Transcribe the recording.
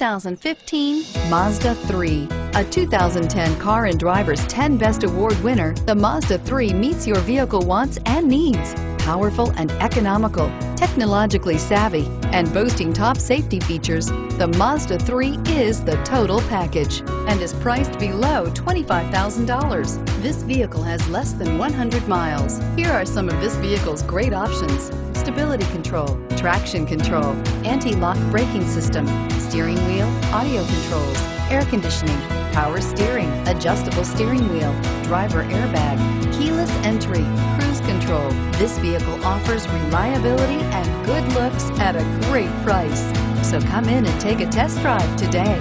2015 Mazda 3. A 2010 Car and Driver's 10 Best Award winner, the Mazda 3 meets your vehicle wants and needs. Powerful and economical, technologically savvy, and boasting top safety features, the Mazda 3 is the total package and is priced below $25,000. This vehicle has less than 100 miles. Here are some of this vehicle's great options: stability control, traction control, anti-lock braking system, steering wheel audio controls, air conditioning, power steering, adjustable steering wheel, driver airbag, keyless entry, cruise control. This vehicle offers reliability and good looks at a great price. So come in and take a test drive today.